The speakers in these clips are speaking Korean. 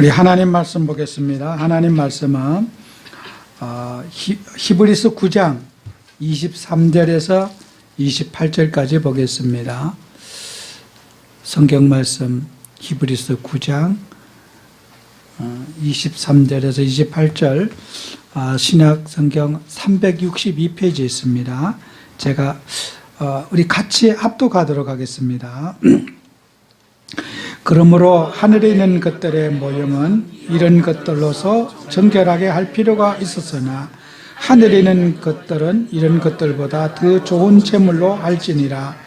우리 하나님 말씀 보겠습니다. 하나님 말씀은 히브리서 9장 23절에서 28절까지 보겠습니다. 성경 말씀 히브리서 9장 23절에서 28절 신약 성경 362페이지에 있습니다. 제가 우리 같이 합독하도록 하겠습니다. 그러므로 하늘에 있는 것들의 모형은 이런 것들로서 정결하게 할 필요가 있었으나 하늘에 있는 것들은 이런 것들보다 더 좋은 제물로 할지니라.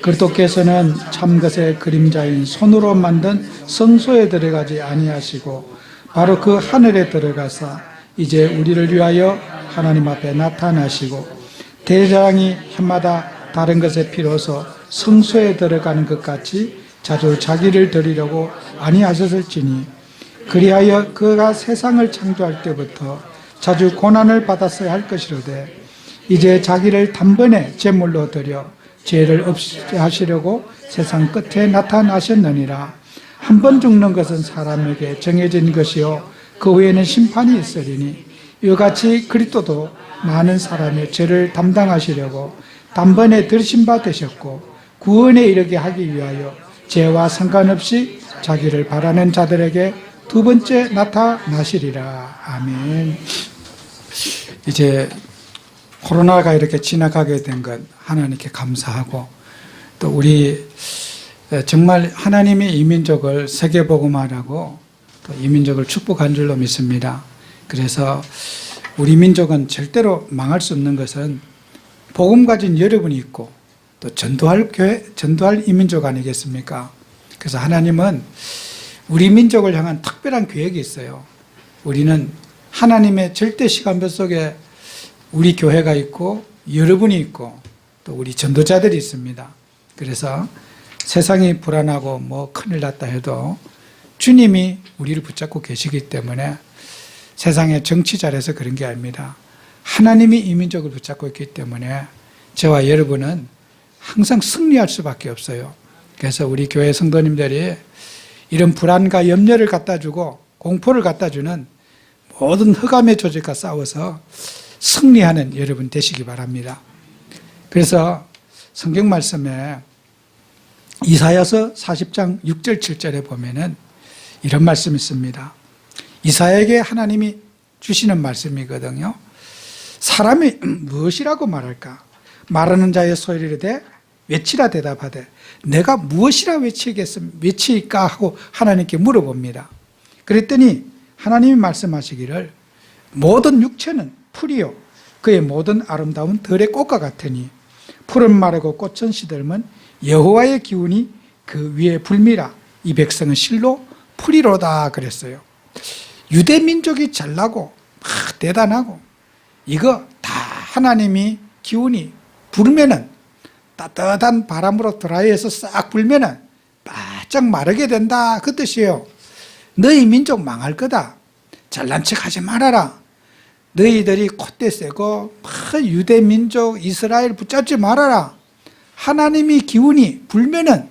그리스도께서는 참것의 그림자인 손으로 만든 성소에 들어가지 아니하시고 바로 그 하늘에 들어가사 이제 우리를 위하여 하나님 앞에 나타나시고 대장이 해마다 다른 것에 필요해서 성소에 들어가는 것 같이 자주 자기를 드리려고 아니하셨을지니 그리하여 그가 세상을 창조할 때부터 자주 고난을 받았어야 할 것이로되 이제 자기를 단번에 제물로 드려 죄를 없이 하시려고 세상 끝에 나타나셨느니라. 한 번 죽는 것은 사람에게 정해진 것이요 그 후에는 심판이 있으리니 이와 같이 그리스도도 많은 사람의 죄를 담당하시려고 단번에 들으신 바 되셨고 구원에 이르게 하기 위하여 죄와 상관없이 자기를 바라는 자들에게 두 번째 나타나시리라. 아멘. 이제 코로나가 이렇게 지나가게 된 것 하나님께 감사하고 또 우리 정말 하나님의 이민족을 세계복음화라고 또 이민족을 축복한 줄로 믿습니다. 그래서 우리 민족은 절대로 망할 수 없는 것은 복음 가진 여러분이 있고 또 전도할 교회, 전도할 이민족 아니겠습니까? 그래서 하나님은 우리 민족을 향한 특별한 계획이 있어요. 우리는 하나님의 절대 시간표 속에 우리 교회가 있고 여러분이 있고 또 우리 전도자들이 있습니다. 그래서 세상이 불안하고 뭐 큰일 났다 해도 주님이 우리를 붙잡고 계시기 때문에 세상의 정치 잘해서 그런 게 아닙니다. 하나님이 이 민족을 붙잡고 있기 때문에 저와 여러분은 항상 승리할 수밖에 없어요. 그래서 우리 교회 성도님들이 이런 불안과 염려를 갖다 주고 공포를 갖다 주는 모든 흑암의 조직과 싸워서 승리하는 여러분 되시기 바랍니다. 그래서 성경 말씀에 이사야서 40장 6절 7절에 보면은 이런 말씀이 있습니다. 이사야에게 하나님이 주시는 말씀이거든요. 사람이 무엇이라고 말할까? 말하는 자의 소리를 대 외치라 대답하되 내가 무엇이라 외치일까 하고 하나님께 물어봅니다. 그랬더니 하나님이 말씀하시기를 모든 육체는 풀이요 그의 모든 아름다운 들의 꽃과 같으니 풀은 마르고 꽃은 시들면 여호와의 기운이 그 위에 불미라. 이 백성은 실로 풀이로다 그랬어요. 유대 민족이 잘나고 막 대단하고 이거 다 하나님이 기운이 불면은 따뜻한 바람으로 드라이해서 싹 불면은 바짝 마르게 된다 그 뜻이에요. 너희 민족 망할 거다. 잘난 척 하지 말아라. 너희들이 콧대 세고 유대 민족 이스라엘 붙잡지 말아라. 하나님이 기운이 불면은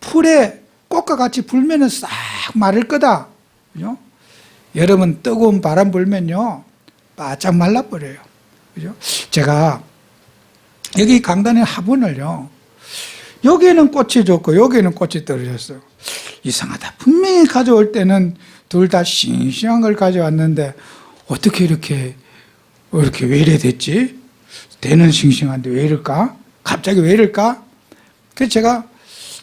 풀에 꽃과 같이 불면은 싹 마를 거다. 그죠? 여러분 뜨거운 바람 불면요 바짝 말라버려요. 그죠? 제가 여기 강단의 화분을요 여기에는 꽃이 좋고 여기에는 꽃이 떨어졌어요. 이상하다. 분명히 가져올 때는 둘 다 싱싱한 걸 가져왔는데 어떻게 이렇게 왜 이래 됐지? 대는 싱싱한데 왜 이럴까? 갑자기 왜 이럴까? 그래서 제가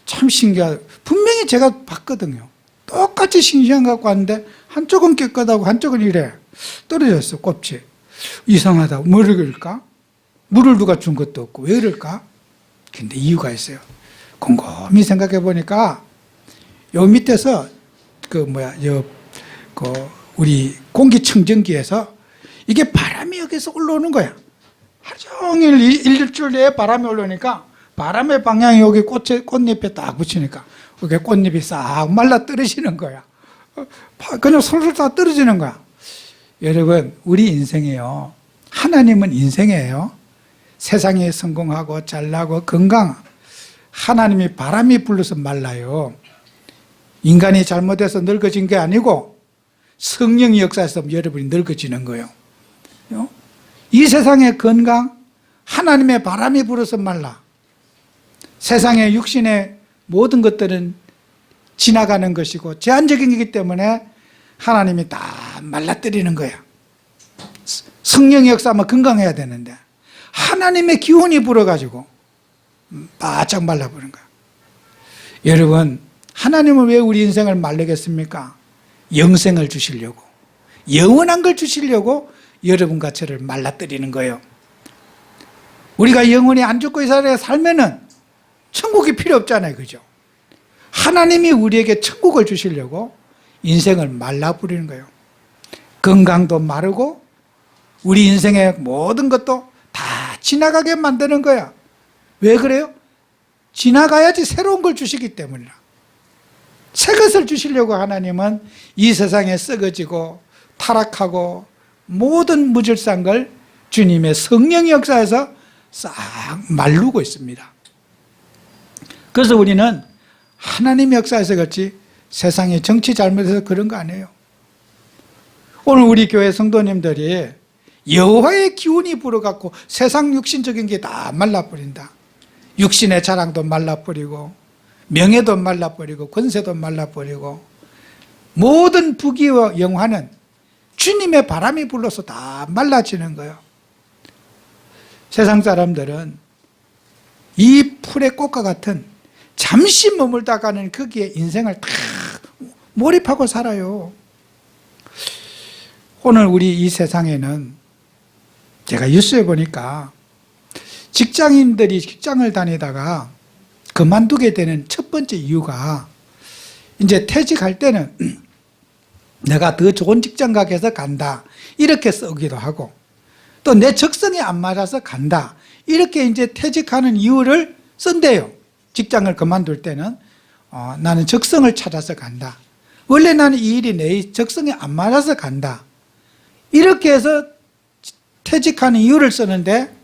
참 신기하다. 분명히 제가 봤거든요. 똑같이 싱싱한 거 갖고 왔는데 한쪽은 깨끗하고 한쪽은 이래 떨어졌어 꽃이. 이상하다. 뭐를 그럴까? 물을 누가 준 것도 없고 왜 이럴까? 근데 이유가 있어요. 곰곰이 생각해 보니까 요 밑에서 우리 공기청정기에서 이게 바람이 여기서 올라오는 거야. 하루 종일 일주일 내에 바람이 올라오니까 바람의 방향이 여기 꽃잎에 딱 붙이니까 여기 꽃잎이 싹 말라 떨어지는 거야. 그냥 솔솔 다 떨어지는 거야. 여러분 우리 인생이에요. 하나님은 인생이에요. 세상에 성공하고 잘나고 건강 하나님이 바람이 불러서 말라요. 인간이 잘못해서 늙어진 게 아니고 성령의 역사에서 여러분이 늙어지는 거예요. 이 세상의 건강, 하나님의 바람이 불어서 말라. 세상의 육신의 모든 것들은 지나가는 것이고 제한적인 거기 때문에 하나님이 다 말라뜨리는 거야. 성령의 역사하면 건강해야 되는데 하나님의 기운이 불어가지고 바짝 말라버린 거야. 여러분, 하나님은 왜 우리 인생을 말르겠습니까? 영생을 주시려고, 영원한 걸 주시려고 여러분과 저를 말라뜨리는 거예요. 우리가 영원히 안 죽고 이 세상에 살면은 천국이 필요 없잖아요. 그죠? 하나님이 우리에게 천국을 주시려고 인생을 말라버리는 거예요. 건강도 마르고 우리 인생의 모든 것도 다 지나가게 만드는 거야. 왜 그래요? 지나가야지 새로운 걸 주시기 때문이라. 새 것을 주시려고 하나님은 이 세상에 썩어지고 타락하고 모든 무질서한 걸 주님의 성령의 역사에서 싹 말르고 있습니다. 그래서 우리는 하나님의 역사에서 그렇지 세상의 정치 잘못해서 그런 거 아니에요. 오늘 우리 교회 성도님들이 여호와의 기운이 불어갖고 세상 육신적인 게 다 말라버린다. 육신의 자랑도 말라버리고 명예도 말라버리고 권세도 말라버리고 모든 부귀와 영화는 주님의 바람이 불러서 다 말라지는 거예요. 세상 사람들은 이 풀의 꽃과 같은 잠시 머물다 가는 거기에 인생을 다 몰입하고 살아요. 오늘 우리 이 세상에는 제가 뉴스에 보니까 직장인들이 직장을 다니다가 그만두게 되는 첫 번째 이유가 이제 퇴직할 때는 내가 더 좋은 직장 가게에서 간다 이렇게 쓰기도 하고 또 내 적성에 안 맞아서 간다 이렇게 이제 퇴직하는 이유를 쓴대요. 직장을 그만둘 때는 나는 적성을 찾아서 간다. 원래 나는 이 일이 내 적성에 안 맞아서 간다. 이렇게 해서 퇴직하는 이유를 쓰는데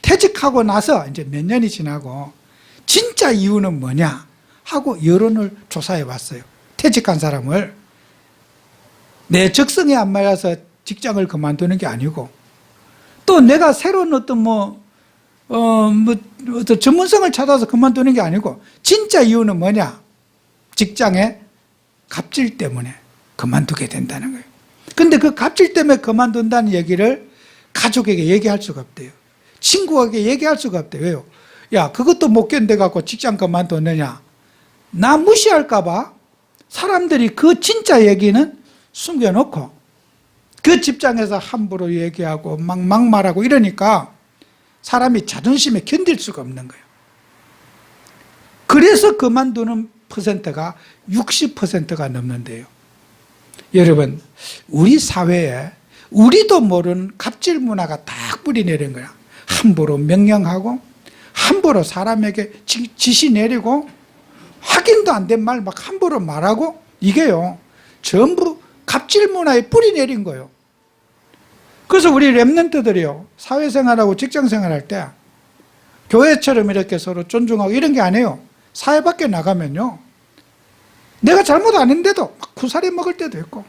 퇴직하고 나서 이제 몇 년이 지나고 진짜 이유는 뭐냐 하고 여론을 조사해 봤어요. 퇴직한 사람을 내 적성에 안 맞아서 직장을 그만두는 게 아니고 또 내가 새로운 어떤 어떤 전문성을 찾아서 그만두는 게 아니고 진짜 이유는 뭐냐? 직장의 갑질 때문에 그만두게 된다는 거예요. 근데 그 갑질 때문에 그만둔다는 얘기를 가족에게 얘기할 수가 없대요. 친구에게 얘기할 수가 없대요. 왜요? 야, 그것도 못 견뎌갖고 직장 그만뒀느냐? 나 무시할까봐 사람들이 그 진짜 얘기는 숨겨놓고 그 직장에서 함부로 얘기하고 막 막말하고 이러니까 사람이 자존심에 견딜 수가 없는 거예요. 그래서 그만두는 퍼센트가 60%가 넘는데요. 여러분, 우리 사회에 우리도 모르는 갑질 문화가 딱 뿌리내린 거야. 함부로 명령하고 함부로 사람에게 지시 내리고 확인도 안 된 말 막 함부로 말하고 이게요 전부 갑질 문화에 뿌리내린 거예요. 그래서 우리 렘넌트들이요 사회생활하고 직장생활할 때 교회처럼 이렇게 서로 존중하고 이런 게 아니에요. 사회 밖에 나가면요 내가 잘못 안 했는데도 막 구사리 먹을 때도 있고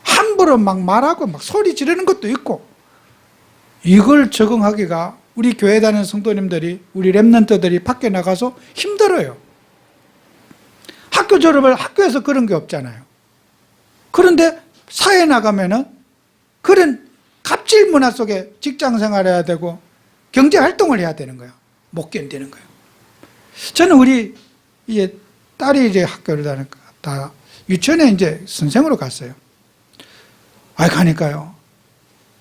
함부로 막 말하고 막 소리 지르는 것도 있고 이걸 적응하기가 우리 교회 다니는 성도님들이 우리 렘넌트들이 밖에 나가서 힘들어요. 학교 졸업을 학교에서 그런 게 없잖아요. 그런데 사회에 나가면은 그런 갑질 문화 속에 직장 생활해야 되고 경제 활동을 해야 되는 거예요. 못 견디는 거예요. 저는 우리 이제 딸이 이제 학교를 다니다가 유치원에 이제 선생으로 갔어요. 가니까요.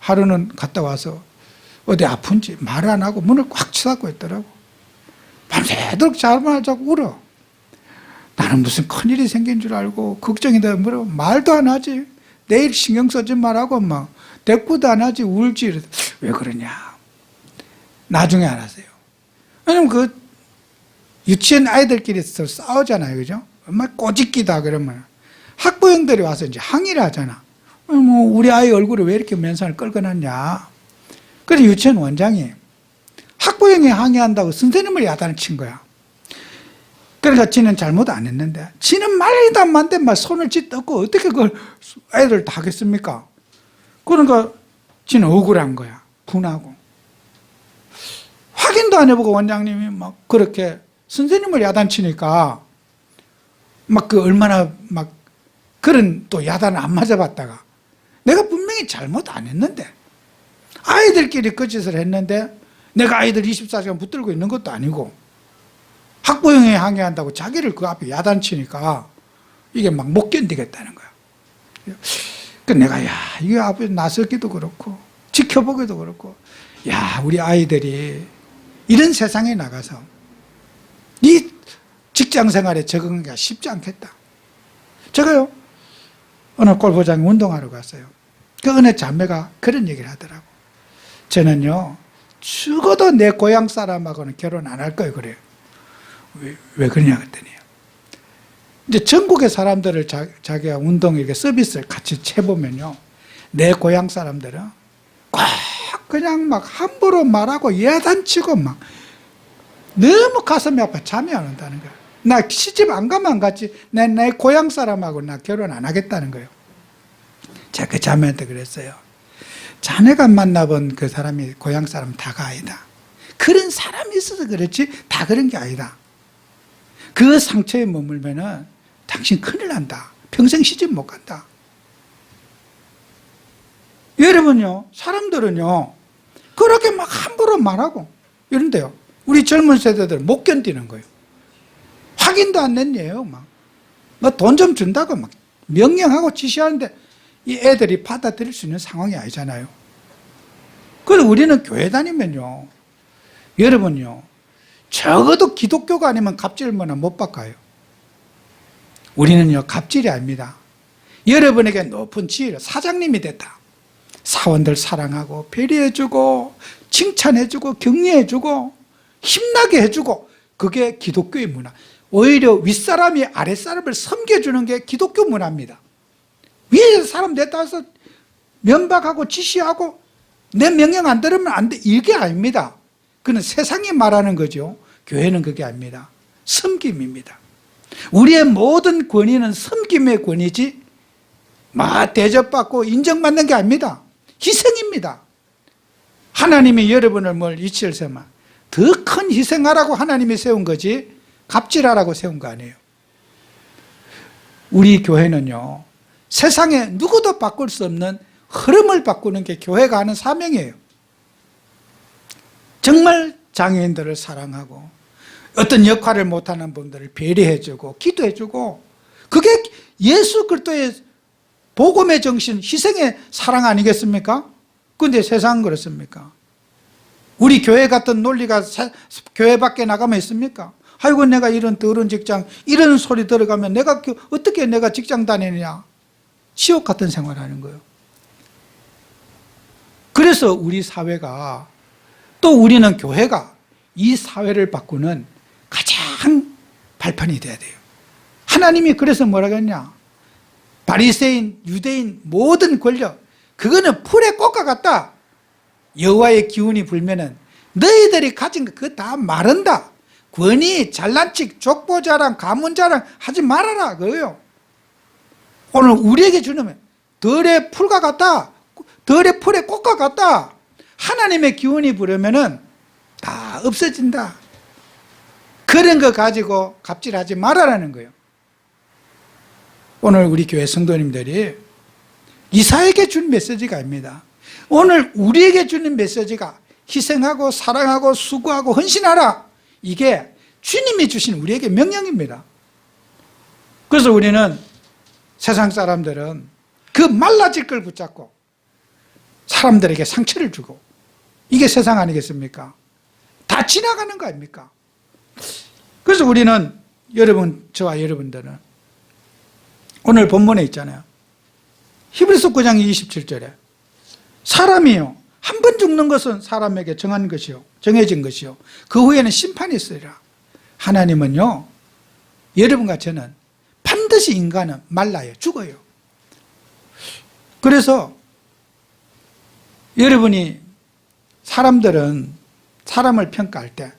하루는 갔다 와서 어디 아픈지 말을 안 하고 문을 꽉 쳐닫고 있더라고. 밤새도록 잠을 자고 울어. 나는 무슨 큰일이 생긴 줄 알고 걱정이 돼. 말도 안 하지. 내일 신경 쓰지 말라고 막 대꾸도 안 하지. 울지. 왜 그러냐. 나중에 알았어요. 왜냐면 그 유치원 아이들끼리 싸우잖아요. 그죠? 막 꼬집기다 그러면 학부형들이 와서 이제 항의를 하잖아. 우리 아이 얼굴에 왜 이렇게 면상을 끌고 놨냐. 그래서 유치원 원장이 학부형이 항의한다고 선생님을 야단을 친 거야. 그러니까 지는 잘못 안 했는데, 지는 말도 안 맞는데 막 손을 찢었고 어떻게 그걸 애들 다 하겠습니까? 그러니까 지는 억울한 거야. 분하고. 확인도 안 해보고 원장님이 막 그렇게 선생님을 야단치니까 막 그 얼마나 막 그런 또 야단을 안 맞아봤다가 내가 분명히 잘못 안 했는데 아이들끼리 그 짓을 했는데 내가 아이들 24시간 붙들고 있는 것도 아니고 학부형에 항의한다고 자기를 그 앞에 야단치니까 이게 막 못 견디겠다는 거야. 그 내가 이게 앞에 나서기도 그렇고 지켜보기도 그렇고 우리 아이들이 이런 세상에 나가서 이 직장 생활에 적응하기가 쉽지 않겠다. 제가요 어느 골프장에 운동하러 갔어요. 그 어느 자매가 그런 얘기를 하더라고. 저는요 죽어도 내 고향 사람하고는 결혼 안 할 거예요. 그래요. 왜 그러냐 그랬더니 이제 전국의 사람들을 자기가 운동 이렇게 서비스를 같이 해보면요 내 고향 사람들은 꼭 그냥 막 함부로 말하고 야단치고 막 너무 가슴이 아파 잠이 안 온다는 거야. 나 시집 안 가면 안 갔지 내 고향 사람하고 나 결혼 안 하겠다는 거예요. 제가 그 자매한테 그랬어요. 자네가 만나본 그 사람이 고향 사람 다가 아니다. 그런 사람이 있어서 그렇지 다 그런 게 아니다. 그 상처에 머물면은 당신 큰일 난다. 평생 시집 못 간다. 여러분요, 사람들은요, 그렇게 막 함부로 말하고 이런데요. 우리 젊은 세대들 못 견디는 거예요. 확인도 안 냈네요. 막 돈 좀 준다고 막 명령하고 지시하는데 이 애들이 받아들일 수 있는 상황이 아니잖아요. 그래서 우리는 교회 다니면요, 여러분요, 적어도 기독교가 아니면 갑질 문화 못 바꿔요. 우리는요, 갑질이 아닙니다. 여러분에게 높은 지위를 사장님이 됐다. 사원들 사랑하고 배려해주고 칭찬해주고 격려해주고 힘나게 해주고 그게 기독교의 문화. 오히려 윗사람이 아랫사람을 섬겨주는 게 기독교 문화입니다. 위에 사람 냈다 해서 면박하고 지시하고 내 명령 안 들으면 안 돼. 이게 아닙니다. 그는 세상이 말하는 거죠. 교회는 그게 아닙니다. 섬김입니다. 우리의 모든 권위는 섬김의 권위지 막 대접받고 인정받는 게 아닙니다. 희생입니다. 하나님이 여러분을 뭘 이치를 세마 더 큰 희생하라고 하나님이 세운 거지 갑질하라고 세운 거 아니에요. 우리 교회는요, 세상에 누구도 바꿀 수 없는 흐름을 바꾸는 게 교회가 하는 사명이에요. 정말 장애인들을 사랑하고 어떤 역할을 못하는 분들을 배려해주고 기도해주고 그게 예수 그리스도의 복음의 정신, 희생의 사랑 아니겠습니까? 그런데 세상은 그렇습니까? 우리 교회 같은 논리가 교회 밖에 나가면 있습니까? 아이고 내가 이런 더러운 직장 이런 소리 들어가면 내가 어떻게 내가 직장 다니느냐. 지옥 같은 생활하는 거예요. 그래서 우리 사회가 또 우리는 교회가 이 사회를 바꾸는 가장 발판이 돼야 돼요. 하나님이 그래서 뭐라고 했냐. 바리새인, 유대인 모든 권력 그거는 풀의 꽃과 같다. 여호와의 기운이 불면은 너희들이 가진 거 그거 다 마른다. 권위, 잘난척, 족보자랑, 가문자랑 하지 말아라 그거예요. 오늘 우리에게 주는 덜의 풀과 같다. 덜의 풀의 꽃과 같다. 하나님의 기운이 부르면은 다 없어진다. 그런 거 가지고 갑질하지 말아라는 거예요. 오늘 우리 교회 성도님들이 이사에게 준 메시지가 아닙니다. 오늘 우리에게 주는 메시지가 희생하고 사랑하고 수고하고 헌신하라. 이게 주님이 주신 우리에게 명령입니다. 그래서 우리는 세상 사람들은 그 말라질 걸 붙잡고 사람들에게 상처를 주고 이게 세상 아니겠습니까? 다 지나가는 거 아닙니까? 그래서 우리는 여러분, 저와 여러분들은 오늘 본문에 있잖아요. 히브리서 9장 27절에 사람이요 한 번 죽는 것은 사람에게 정한 것이요 정해진 것이요 그 후에는 심판이 있으리라. 하나님은요 여러분과 저는 반드시 인간은 말라요 죽어요. 그래서 여러분이 사람들은 사람을 평가할 때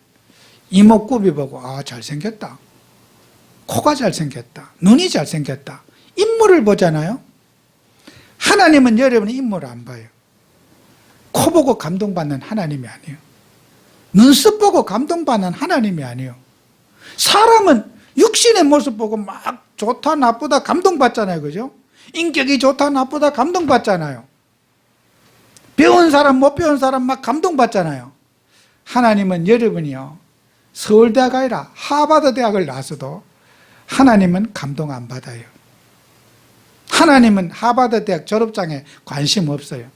이목구비 보고 아 잘생겼다 코가 잘생겼다, 눈이 잘생겼다, 인물을 보잖아요. 하나님은 여러분의 인물을 안 봐요. 코 보고 감동받는 하나님이 아니에요. 눈썹 보고 감동받는 하나님이 아니에요. 사람은 육신의 모습 보고 막 좋다 나쁘다 감동받잖아요. 그죠? 인격이 좋다 나쁘다 감동받잖아요. 배운 사람 못 배운 사람 막 감동받잖아요. 하나님은 여러분이요, 서울대학 아니라 하버드 대학을 나와서도 하나님은 감동 안 받아요. 하나님은 하버드 대학 졸업장에 관심 없어요.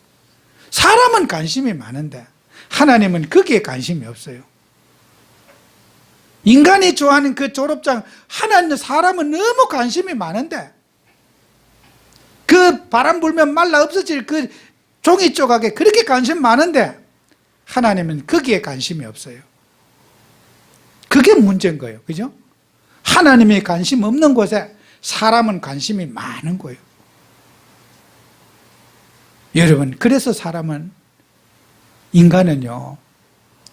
사람은 관심이 많은데 하나님은 거기에 관심이 없어요. 인간이 좋아하는 그 졸업장, 하나님, 사람은 너무 관심이 많은데 그 바람 불면 말라 없어질 그 종이 조각에 그렇게 관심 많은데 하나님은 거기에 관심이 없어요. 그게 문제인 거예요. 그죠? 하나님이 관심 없는 곳에 사람은 관심이 많은 거예요. 여러분, 그래서 사람은, 인간은요,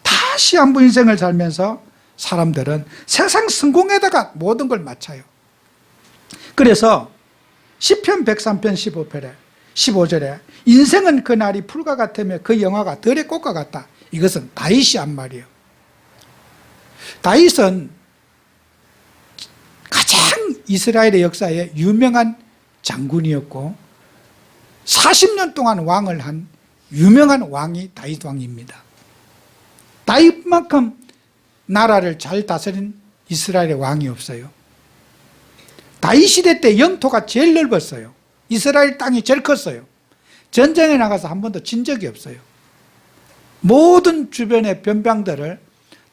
다시 한번 인생을 살면서 사람들은 세상 성공에다가 모든 걸 맞춰요. 그래서 시편 103편 15절에 인생은 그날이 풀과 같으며 그 영화가 들의 꽃과 같다. 이것은 다윗이 한 말이에요. 다윗은 가장 이스라엘의 역사에 유명한 장군이었고 40년 동안 왕을 한 유명한 왕이 다윗 왕입니다. 다윗만큼 나라를 잘 다스린 이스라엘의 왕이 없어요. 다윗 시대 때 영토가 제일 넓었어요. 이스라엘 땅이 제일 컸어요. 전쟁에 나가서 한 번도 진 적이 없어요. 모든 주변의 변방들을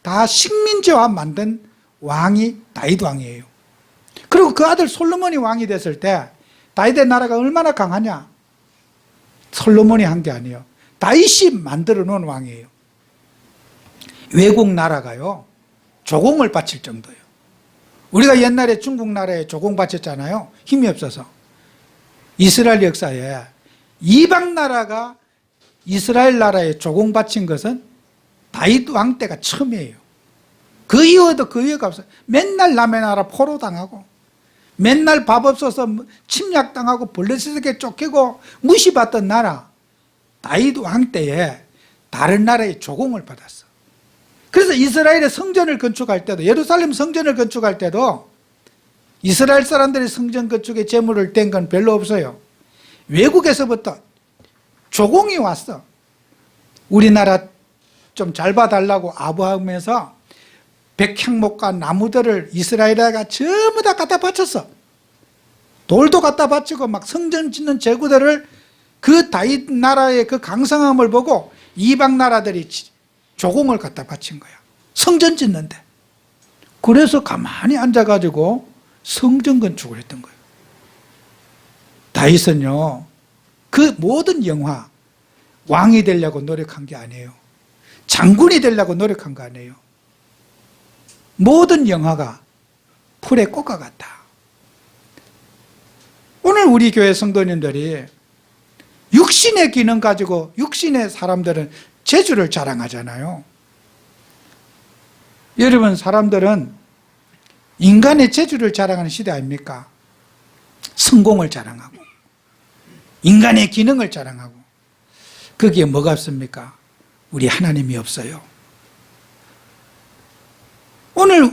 다 식민지화 만든 왕이 다윗 왕이에요. 그리고 그 아들 솔로몬이 왕이 됐을 때 다윗의 나라가 얼마나 강하냐? 솔로몬이 한 게 아니에요. 다윗이 만들어 놓은 왕이에요. 외국 나라가요, 조공을 바칠 정도예요. 우리가 옛날에 중국 나라에 조공 바쳤잖아요. 힘이 없어서. 이스라엘 역사에 이방 나라가 이스라엘 나라에 조공 바친 것은 다윗 왕 때가 처음이에요. 그 이후에도 그 이유가 없어요. 맨날 남의 나라 포로당하고 맨날 밥 없어서 침략당하고 블레셋에게 쫓기고 무시받던 나라, 다윗 왕 때에 다른 나라의 조공을 받았어. 그래서 이스라엘의 성전을 건축할 때도, 예루살렘 성전을 건축할 때도 이스라엘 사람들이 성전 건축에 재물을 댄 건 별로 없어요. 외국에서부터 조공이 왔어. 우리나라 좀 잘 봐달라고 아부하면서 백향목과 나무들을 이스라엘에다가 전부 다 갖다 바쳤어. 돌도 갖다 바치고 막 성전 짓는 재구들을 그 다윗 나라의 그 강성함을 보고 이방 나라들이 조공을 갖다 바친 거야. 성전 짓는데. 그래서 가만히 앉아가지고 성전 건축을 했던 거예요. 다윗은요, 그 모든 영화, 왕이 되려고 노력한 게 아니에요. 장군이 되려고 노력한 거 아니에요. 모든 영화가 풀의 꽃과 같다. 오늘 우리 교회 성도님들이 육신의 기능 가지고, 육신의 사람들은 재주를 자랑하잖아요. 여러분, 사람들은 인간의 재주를 자랑하는 시대 아닙니까? 성공을 자랑하고 인간의 기능을 자랑하고. 거기에 뭐가 없습니까? 우리 하나님이 없어요. 오늘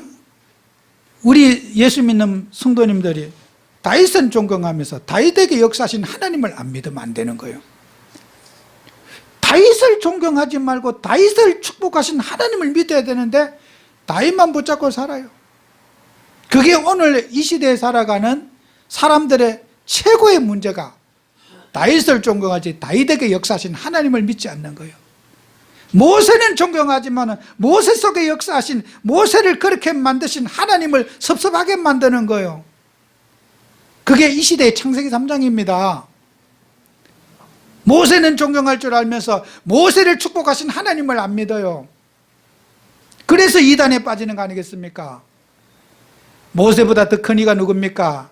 우리 예수 믿는 성도님들이 다윗을 존경하면서 다윗에게 역사하신 하나님을 안 믿으면 안 되는 거예요. 다윗을 존경하지 말고 다윗을 축복하신 하나님을 믿어야 되는데 다윗만 붙잡고 살아요. 그게 오늘 이 시대에 살아가는 사람들의 최고의 문제가 다윗을 존경하지 다윗에게 역사하신 하나님을 믿지 않는 거예요. 모세는 존경하지만 모세 속에 역사하신, 모세를 그렇게 만드신 하나님을 섭섭하게 만드는 거예요. 그게 이 시대의 창세기 3장입니다. 모세는 존경할 줄 알면서 모세를 축복하신 하나님을 안 믿어요. 그래서 이단에 빠지는 거 아니겠습니까? 모세보다 더 큰 이가 누굽니까?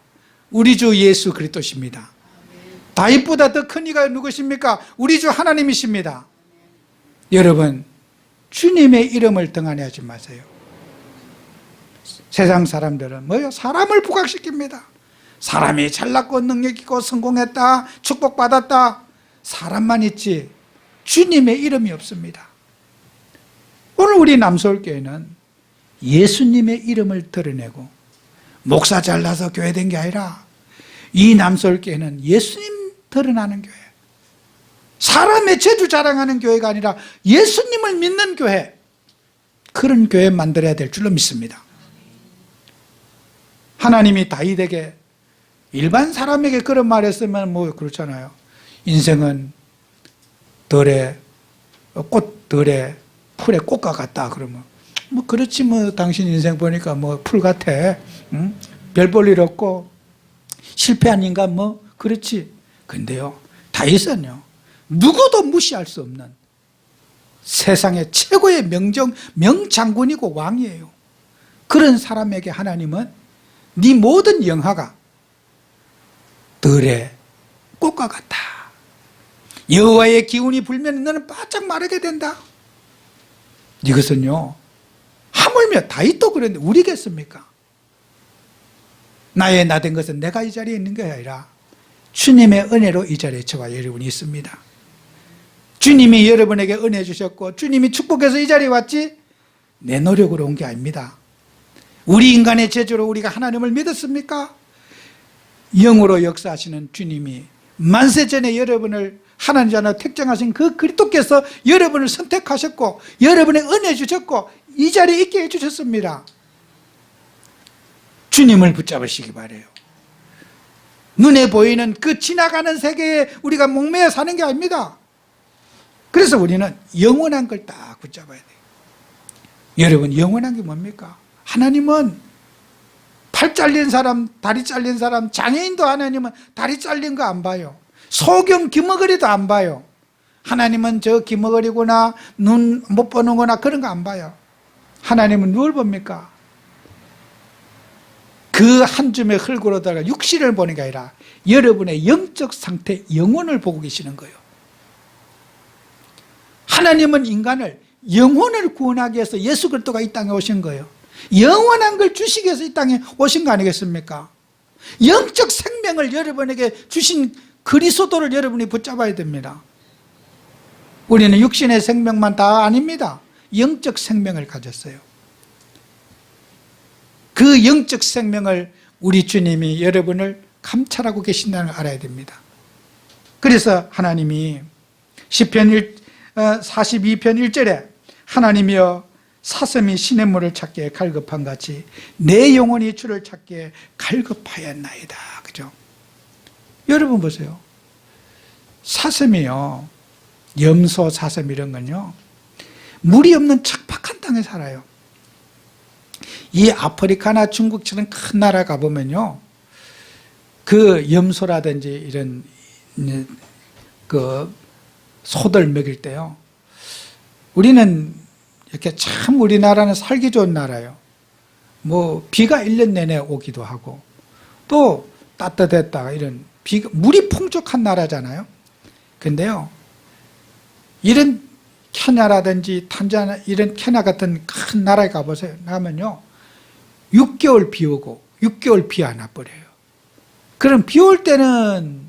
우리 주 예수 그리스도십니다. 다윗보다 더 큰 이가 누구십니까? 우리 주 하나님이십니다. 여러분, 주님의 이름을 등한히 하지 마세요. 세상 사람들은 뭐요? 사람을 부각시킵니다. 사람이 잘났고 능력 있고 성공했다, 축복받았다, 사람만 있지 주님의 이름이 없습니다. 오늘 우리 남서울교회는 예수님의 이름을 드러내고, 목사 잘나서 교회 된 게 아니라 이 남서울교회는 예수님 드러나는 교회, 사람의 재주 자랑하는 교회가 아니라 예수님을 믿는 교회, 그런 교회 만들어야 될 줄로 믿습니다. 하나님이 다윗에게, 일반 사람에게 그런 말 했으면 뭐 그렇잖아요. 인생은 꽃들의 풀의 꽃과 같다. 그러면 뭐 그렇지, 뭐 당신 인생 보니까 뭐 풀 같아. 응? 별 볼 일 없고 실패한 인간 뭐 그렇지. 근데요, 다윗은요, 누구도 무시할 수 없는 세상의 최고의 명장군이고 왕이에요. 그런 사람에게 하나님은 네 모든 영화가 들의 꽃과 같다. 여호와의 기운이 불면 너는 바짝 마르게 된다. 이것은요, 하물며 다윗도 그랬는데 우리겠습니까? 나의 나된 것은 내가 이 자리에 있는 게 아니라 주님의 은혜로 이 자리에 저와 여러분이 있습니다. 주님이 여러분에게 은혜 주셨고 주님이 축복해서 이 자리에 왔지, 내 노력으로 온 게 아닙니다. 우리 인간의 재주로 우리가 하나님을 믿었습니까? 영으로 역사하시는 주님이 만세 전에 여러분을 하나님 안에 택정하신 그 그리스도께서 여러분을 선택하셨고 여러분의 은혜 주셨고 이 자리에 있게 해주셨습니다. 주님을 붙잡으시기 바라요. 눈에 보이는 그 지나가는 세계에 우리가 목매어 사는 게 아닙니다. 그래서 우리는 영원한 걸 딱 붙잡아야 돼요. 여러분, 영원한 게 뭡니까? 하나님은 팔 잘린 사람, 다리 잘린 사람, 장애인도 하나님은 다리 잘린 거 안 봐요. 소경 귀머거리도 안 봐요. 하나님은 저 귀머거리구나, 눈 못 보는 거나 그런 거 안 봐요. 하나님은 누굴 봅니까? 그 한 줌의 흙으로다가 육신을 보는 게 아니라 여러분의 영적 상태, 영혼을 보고 계시는 거예요. 하나님은 인간을 영혼을 구원하기 위해서 예수 그리스도가 이 땅에 오신 거예요. 영원한 걸 주시기 위해서 이 땅에 오신 거 아니겠습니까? 영적 생명을 여러분에게 주신 그리스도를 여러분이 붙잡아야 됩니다. 우리는 육신의 생명만 다 아닙니다. 영적 생명을 가졌어요. 그 영적 생명을 우리 주님이 여러분을 감찰하고 계신다는 걸 알아야 됩니다. 그래서 하나님이 시편 42편 1절에 하나님이여 사슴이 시냇물을 찾기에 갈급한 같이 내 영혼이 주를 찾기에 갈급하였나이다. 그죠? 여러분 보세요. 사슴이요, 염소, 사슴 이런 건요, 물이 없는 척박한 땅에 살아요. 이 아프리카나 중국처럼 큰 나라 가보면요, 그 염소라든지 이런 그 소들 먹일 때요, 우리는 이렇게 참 우리나라는 살기 좋은 나라예요. 뭐 비가 1년 내내 오기도 하고 또 따뜻했다가 이런 물이 풍족한 나라잖아요. 근데요, 이런 케냐라든지 탄자니아 이런 케냐 같은 큰 나라에 가보세요. 가면요, 6개월 비 오고 6개월 비 안 와버려요. 그럼 비 올 때는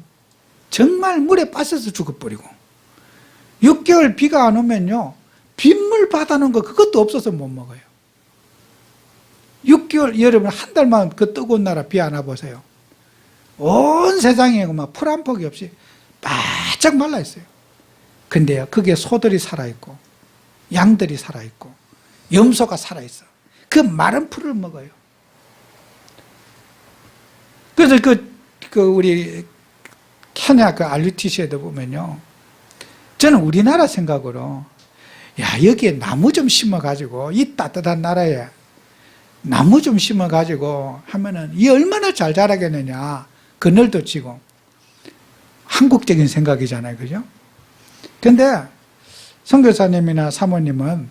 정말 물에 빠져서 죽어버리고 6개월 비가 안 오면요, 빗물 받아놓은 거 그것도 없어서 못 먹어요. 6개월, 여러분 한 달만 그 뜨거운 나라 비 안 와보세요. 온 세상에 막 풀 한 폭이 없이 바짝 말라 있어요. 근데요, 그게 소들이 살아있고 양들이 살아있고 염소가 살아있어. 그 마른 풀을 먹어요. 그래서 우리 케냐 그 RUTC에도 보면요, 저는 우리나라 생각으로 야, 여기에 나무 좀 심어가지고 이 따뜻한 나라에 나무 좀 심어가지고 하면은 이 얼마나 잘 자라겠느냐, 그늘도 치고. 한국적인 생각이잖아요, 그죠? 근데 선교사님이나 사모님은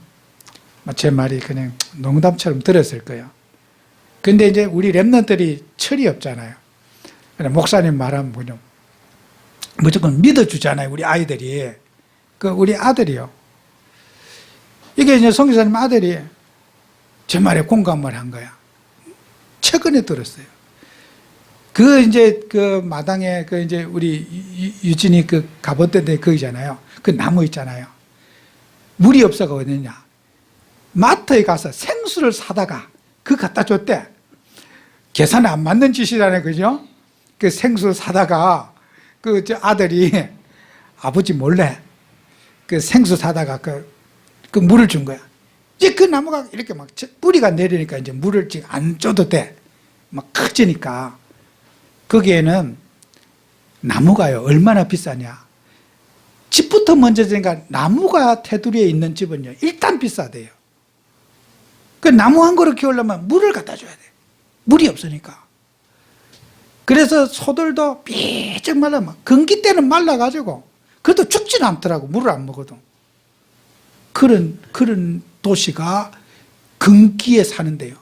제 말이 그냥 농담처럼 들었을 거예요. 근데 이제 우리 랩런트들이 철이 없잖아요. 목사님 말하면 그냥 무조건 믿어주잖아요, 우리 아이들이. 우리 아들이요, 이게 이제 선교사님 아들이 제 말에 공감을 한 거야. 최근에 들었어요. 그 이제 그 마당에 그 이제 우리 유진이 그 가보던 데 거기잖아요. 그 나무 있잖아요. 물이 없어가 어디냐. 마트에 가서 생수를 사다가 그 갖다 줬대. 계산 안 맞는 짓이라네, 그죠? 그 생수 사다가 그 저 아들이 아버지 몰래 그 생수 사다가 그 물을 준 거야. 이제 그 나무가 이렇게 막 뿌리가 내리니까 이제 물을 지금 안 줘도 돼. 막 커지니까. 거기에는 나무가요, 얼마나 비싸냐. 집부터 먼저 되니까 나무가 테두리에 있는 집은요, 일단 비싸대요. 그 나무 한 그루 키우려면 물을 갖다 줘야 돼. 물이 없으니까. 그래서 소들도 삐쩍 말라, 건기 때는 말라가지고, 그래도 죽지는 않더라고, 물을 안 먹어도. 그런 도시가 건기에 사는데요.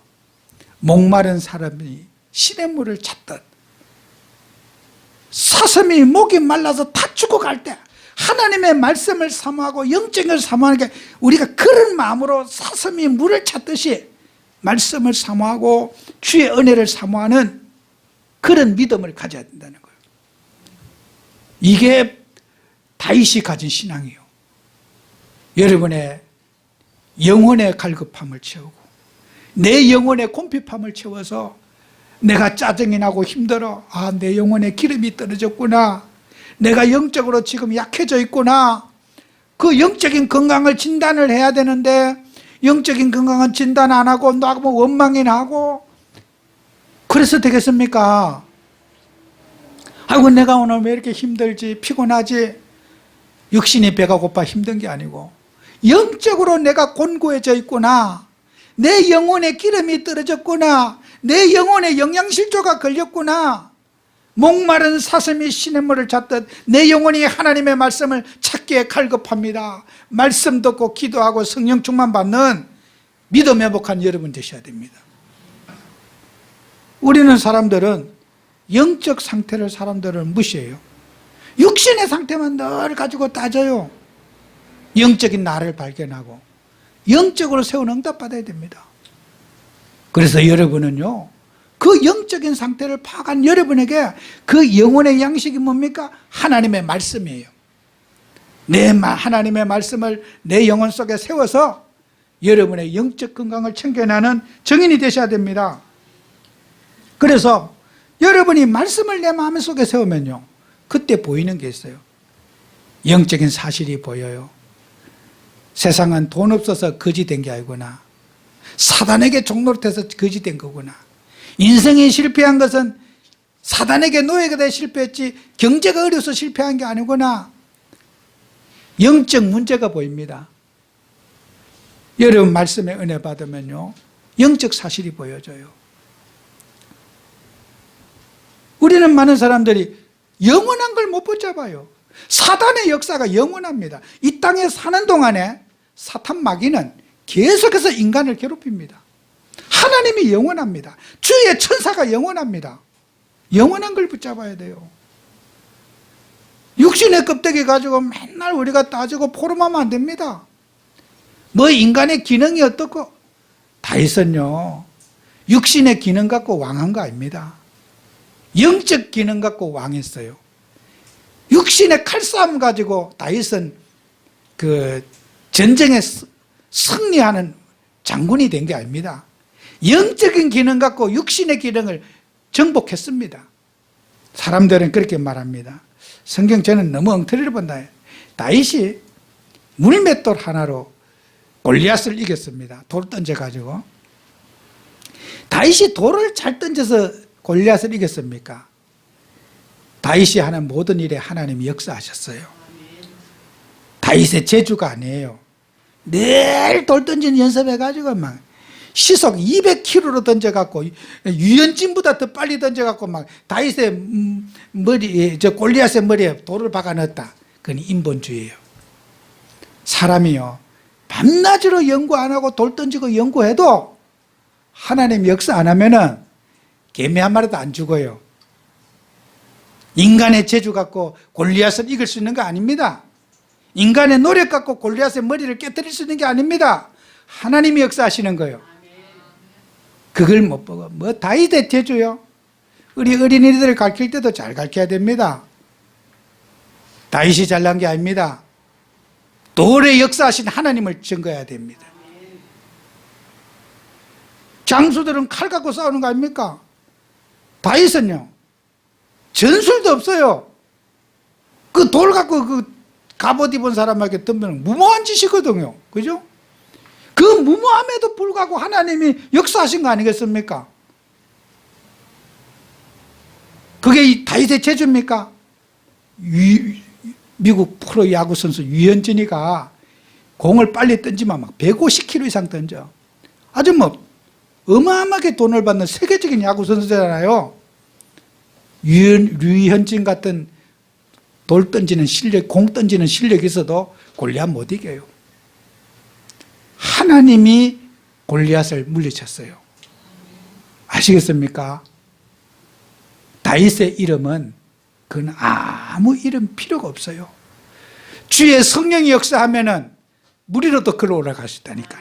목마른 사람이 시냇물을 찾듯 사슴이 목이 말라서 다 죽어갈 때 하나님의 말씀을 사모하고 영적인 걸 사모하는 게 우리가 그런 마음으로 사슴이 물을 찾듯이 말씀을 사모하고 주의 은혜를 사모하는 그런 믿음을 가져야 된다는 거예요. 이게 다윗이 가진 신앙이에요. 여러분의 영혼의 갈급함을 채우고 내 영혼의 곰핍함을 채워서 내가 짜증이 나고 힘들어. 아, 내 영혼에 기름이 떨어졌구나. 내가 영적으로 지금 약해져 있구나. 그 영적인 건강을 진단을 해야 되는데 영적인 건강은 진단 안 하고 너무 원망이나 하고 그래서 되겠습니까? 아이고 내가 오늘 왜 이렇게 힘들지 피곤하지. 육신이 배가 고파 힘든 게 아니고 영적으로 내가 곤고해져 있구나. 내 영혼에 기름이 떨어졌구나. 내 영혼에 영양실조가 걸렸구나. 목마른 사슴이 시냇물을 찾듯 내 영혼이 하나님의 말씀을 찾기에 갈급합니다. 말씀 듣고 기도하고 성령 충만 받는 믿음 회복한 여러분 되셔야 됩니다. 우리는 사람들은 영적 상태를 사람들은 무시해요. 육신의 상태만 늘 가지고 따져요. 영적인 나를 발견하고 영적으로 세운 응답 받아야 됩니다. 그래서 여러분은요, 그 영적인 상태를 파악한 여러분에게 그 영혼의 양식이 뭡니까? 하나님의 말씀이에요. 하나님의 말씀을 내 영혼 속에 세워서 여러분의 영적 건강을 챙겨내는 증인이 되셔야 됩니다. 그래서 여러분이 말씀을 내 마음 속에 세우면요, 그때 보이는 게 있어요. 영적인 사실이 보여요. 세상은 돈 없어서 거지 된 게 아니구나. 사단에게 종노릇해서 거지 된 거구나. 인생이 실패한 것은 사단에게 노예가 돼 실패했지 경제가 어려서 실패한 게 아니구나. 영적 문제가 보입니다. 여러분 말씀에 은혜 받으면요, 영적 사실이 보여져요. 우리는 많은 사람들이 영원한 걸 못 붙잡아요. 사단의 역사가 영원합니다. 이 땅에 사는 동안에 사탄 마귀는 계속해서 인간을 괴롭힙니다. 하나님이 영원합니다. 주의 천사가 영원합니다. 영원한 걸 붙잡아야 돼요. 육신의 껍데기 가지고 맨날 우리가 따지고 포럼하면 안 됩니다. 뭐 인간의 기능이 어떻고, 다윗은요 육신의 기능 갖고 왕한 거 아닙니다. 영적 기능 갖고 왕했어요. 육신의 칼싸움 가지고 다윗은 그 전쟁에 승리하는 장군이 된 게 아닙니다. 영적인 기능 갖고 육신의 기능을 정복했습니다. 사람들은 그렇게 말합니다. 성경 저는 너무 엉터리를 본다. 다윗이 물맷돌 하나로 골리앗을 이겼습니다. 돌 던져가지고. 다윗이 돌을 잘 던져서 골리앗을 이겼습니까? 다윗이 하는 모든 일에 하나님이 역사하셨어요. 다윗의 재주가 아니에요. 늘 돌 던지는 연습해가지고 막 시속 200km로 던져갖고 유현진보다 더 빨리 던져갖고 막 다윗의 머리, 저 골리앗의 머리에 돌을 박아 넣었다. 그건 인본주의예요. 사람이요, 밤낮으로 연구 안 하고 돌 던지고 연구해도 하나님 역사 안 하면은 개미 한 마리도 안 죽어요. 인간의 재주 갖고 골리앗을 이길 수 있는 거 아닙니다. 인간의 노력 갖고 골리앗의 머리를 깨뜨릴 수 있는 게 아닙니다. 하나님이 역사하시는 거예요. 그걸 못 보고 뭐 다윗의 재주요. 우리 어린이들을 가르칠 때도 잘 가르쳐야 됩니다. 다윗이 잘난 게 아닙니다. 돌의 역사하신 하나님을 증거해야 됩니다. 장수들은 칼 갖고 싸우는 거 아닙니까? 다윗은요, 전술도 없어요. 그 돌 갖고 그 갑옷 입은 사람에게 덤비는 무모한 짓이거든요. 그죠? 그 무모함에도 불구하고 하나님이 역사하신 거 아니겠습니까? 그게 이 다윗의 재주입니까? 미국 프로야구 선수 유현진이가 공을 빨리 던지면 막 150km 이상 던져. 아주 뭐 어마어마하게 돈을 받는 세계적인 야구 선수잖아요. 류현진 같은 돌 던지는 실력, 공 던지는 실력이 있어도 골리앗 못 이겨요. 하나님이 골리앗을 물리쳤어요. 아시겠습니까? 다윗의 이름은 그건 아무 이름 필요가 없어요. 주의 성령이 역사하면은 무리로도 걸어 올라갈 수 있다니까.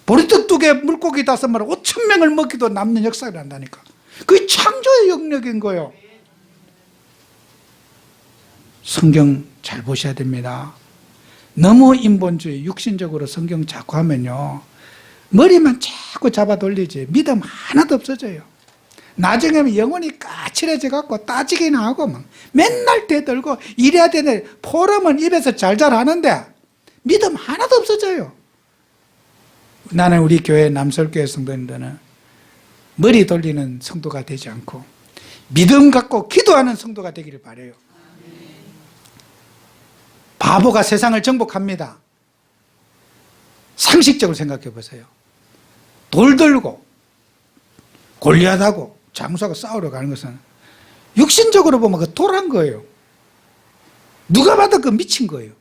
보리떡 2개 물고기 5마리 5,000명을 먹기도 남는 역사가 난다니까. 그게 창조의 영역인 거예요. 성경 잘 보셔야 됩니다. 너무 인본주의, 육신적으로 성경 자꾸 하면요, 머리만 자꾸 잡아 돌리지 믿음 하나도 없어져요. 나중에는 영혼이 까칠해져 갖고 따지기나 하고 막 맨날 대들고 이래야 되네. 포럼은 입에서 잘잘 하는데 믿음 하나도 없어져요. 나는 우리 교회 남설교회 성도님들은 머리 돌리는 성도가 되지 않고 믿음 갖고 기도하는 성도가 되기를 바라요. 바보가 세상을 정복합니다. 상식적으로 생각해 보세요. 돌 들고 골리앗하고 장수하고 싸우러 가는 것은 육신적으로 보면 그 돌한 거예요. 누가 봐도 그 미친 거예요.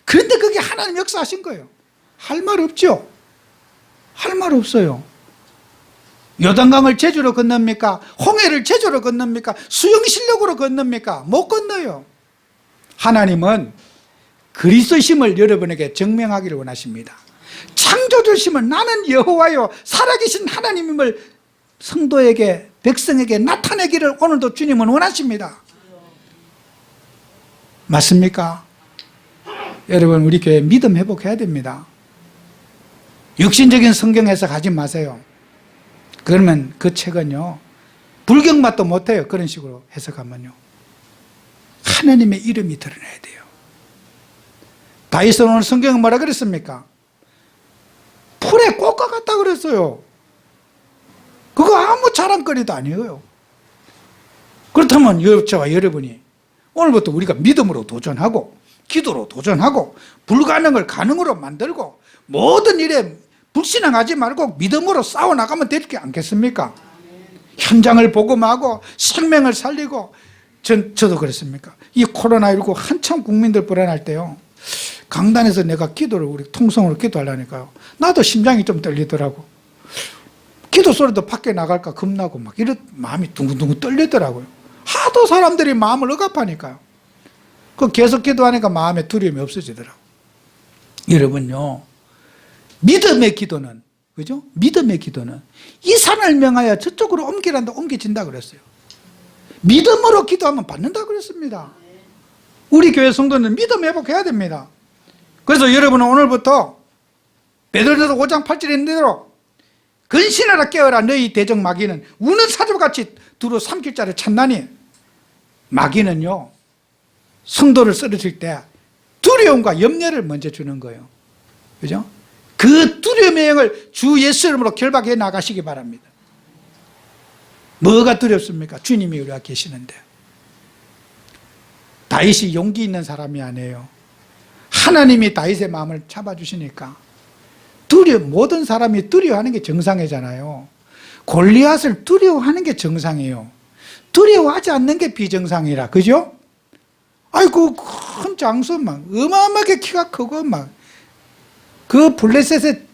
그런데 그게 하나님 역사하신 거예요. 할 말 없죠? 할 말 없어요. 요단강을 제주로 건넙니까? 홍해를 제주로 건넙니까? 수영 실력으로 건넙니까? 못 건너요. 하나님은 그리스도의 힘을 여러분에게 증명하기를 원하십니다. 창조주의 힘을 나는 여호와요 살아계신 하나님임을 성도에게, 백성에게 나타내기를 오늘도 주님은 원하십니다. 맞습니까? 여러분, 우리 교회 믿음 회복해야 됩니다. 육신적인 성경 해석하지 마세요. 그러면 그 책은요, 불경 맛도 못해요. 그런 식으로 해석하면요. 하나님의 이름이 드러나야 돼요. 다윗은 오늘 성경에 뭐라 그랬습니까? 풀에 꽃과 같다 그랬어요. 그거 아무 자랑거리도 아니에요. 그렇다면 저와 여러분이 오늘부터 우리가 믿음으로 도전하고 기도로 도전하고 불가능을 가능으로 만들고 모든 일에 불신앙하지 말고 믿음으로 싸워나가면 되지 않겠습니까? 현장을 복음하고 생명을 살리고 저도 그랬습니까? 이 코로나19 한참 국민들 불안할 때요, 강단에서 내가 기도를 우리 통성으로 기도하려니까요, 나도 심장이 좀 떨리더라고. 기도 소리도 밖에 나갈까 겁나고 막 이런 마음이 둥근둥근 떨리더라고요. 하도 사람들이 마음을 억압하니까요. 그 계속 기도하니까 마음에 두려움이 없어지더라고요. 여러분요, 믿음의 기도는, 그죠? 믿음의 기도는 이 산을 명하여 저쪽으로 옮기란다 옮겨진다 그랬어요. 믿음으로 기도하면 받는다 그랬습니다. 우리 교회 성도는 믿음 회복해야 됩니다. 그래서 여러분은 오늘부터 베드로전서 5장 8절에 있는 대로 근신하라 깨어라 너희 대적 마귀는 우는 사자같이 두루 삼킬 자를 찾나니. 마귀는요, 성도를 쓰러질 때 두려움과 염려를 먼저 주는 거예요. 그죠? 그 두려움의 영을 주 예수 이름으로 결박해 나가시기 바랍니다. 뭐가 두렵습니까? 주님이 우리와 계시는데. 다윗이 용기 있는 사람이 아니에요. 하나님이 다윗의 마음을 잡아주시니까. 모든 사람이 두려워하는 게 정상이잖아요. 골리앗을 두려워하는 게 정상이에요. 두려워하지 않는 게 비정상이라. 그죠? 아이고, 큰 장수 막 어마어마하게 키가 크고 막 그 블레셋의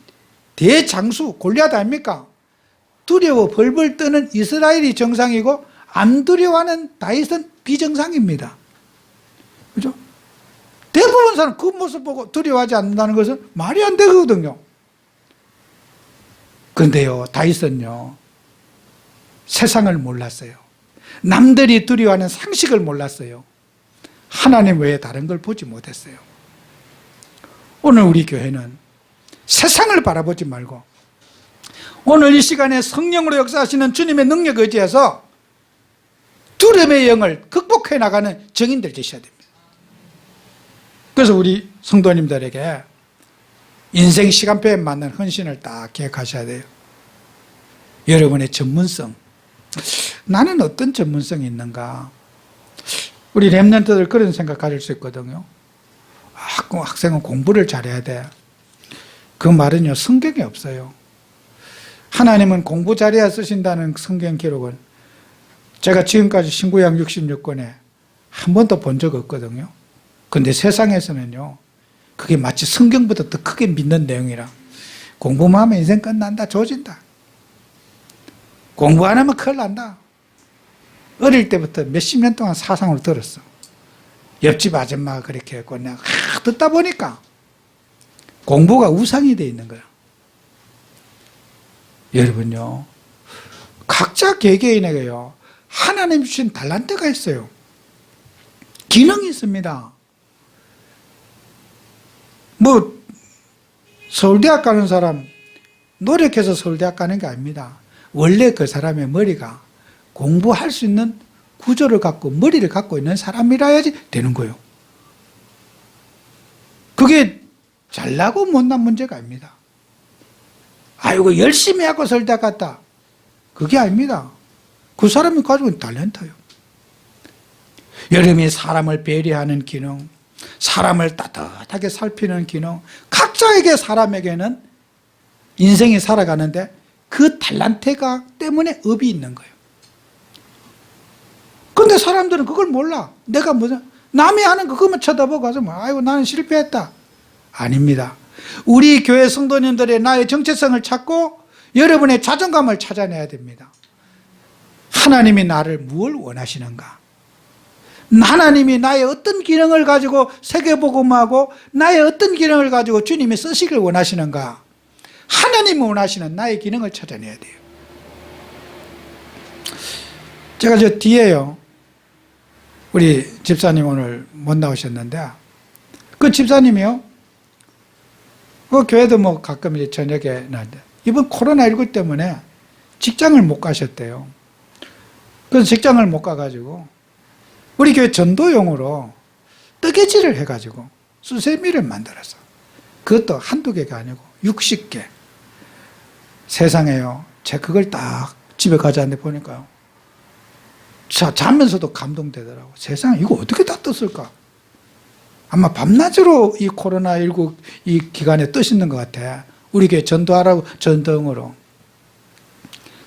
대장수 골리앗 아닙니까? 두려워 벌벌 떠는 이스라엘이 정상이고 안 두려워하는 다윗은 비정상입니다. 그죠? 대부분 사람 그 모습 보고 두려워하지 않는다는 것은 말이 안 되거든요. 그런데요, 다윗은요, 세상을 몰랐어요. 남들이 두려워하는 상식을 몰랐어요. 하나님 외에 다른 걸 보지 못했어요. 오늘 우리 교회는 세상을 바라보지 말고 오늘 이 시간에 성령으로 역사하시는 주님의 능력에 의지해서 두려움의 영을 극복해 나가는 증인들 되셔야 됩니다. 그래서 우리 성도님들에게 인생 시간표에 맞는 헌신을 딱 기억하셔야 돼요. 여러분의 전문성, 나는 어떤 전문성이 있는가? 우리 렘넌트들 그런 생각 가질 수 있거든요. 학생은 공부를 잘해야 돼. 그 말은요, 성경에 없어요. 하나님은 공부 잘해야 쓰신다는 성경 기록은 제가 지금까지 신구약 66권에 한 번도 본 적 없거든요. 그런데 세상에서는요, 그게 마치 성경보다 더 크게 믿는 내용이라, 공부만 하면 인생 끝난다, 조진다. 공부 안 하면 큰일 난다. 어릴 때부터 몇십 년 동안 사상으로 들었어. 옆집 아줌마가 그렇게 했고 내가 듣다 보니까 공부가 우상이 돼 있는 거야. 여러분요, 각자 개개인에게요, 하나님 주신 달란트가 있어요. 기능이 있습니다. 뭐 서울대학 가는 사람 노력해서 서울대학 가는 게 아닙니다. 원래 그 사람의 머리가 공부할 수 있는 구조를 갖고 머리를 갖고 있는 사람이라야지 되는 거예요. 그게 잘나고 못난 문제가 아닙니다. 아이고 열심히 하고 서울대학 갔다, 그게 아닙니다. 그 사람이 가지고 있는 탤런트예요. 여러분이 사람을 배려하는 기능, 사람을 따뜻하게 살피는 기능, 각자에게 사람에게는 인생이 살아가는데 그 탤런트가 때문에 업이 있는 거예요. 그런데 사람들은 그걸 몰라. 내가 뭐냐, 남이 하는 그것만 쳐다보고 가서 뭐, 아이고 나는 실패했다. 아닙니다. 우리 교회 성도님들의 나의 정체성을 찾고 여러분의 자존감을 찾아내야 됩니다. 하나님이 나를 무엇을 원하시는가? 하나님이 나의 어떤 기능을 가지고 세계복음하고 나의 어떤 기능을 가지고 주님이 쓰시길 원하시는가? 하나님이 원하시는 나의 기능을 찾아내야 돼요. 제가 저 뒤에요, 우리 집사님 오늘 못 나오셨는데, 그 집사님이요, 그 교회도 뭐 가끔 이제 저녁에 나는데 이번 코로나19 때문에 직장을 못 가셨대요. 그래서 직장을 못 가가지고 우리 교회 전도용으로 뜨개질을 해가지고 수세미를 만들었어. 그것도 한두 개가 아니고 60개. 세상에요, 제가 그걸 딱 집에 가지 않는데 보니까요, 자면서도 감동되더라고. 세상에 이거 어떻게 다 떴을까? 아마 밤낮으로 이 코로나19 이 기간에 뜨시는 것 같아. 우리 교회 전도하라고 전등으로.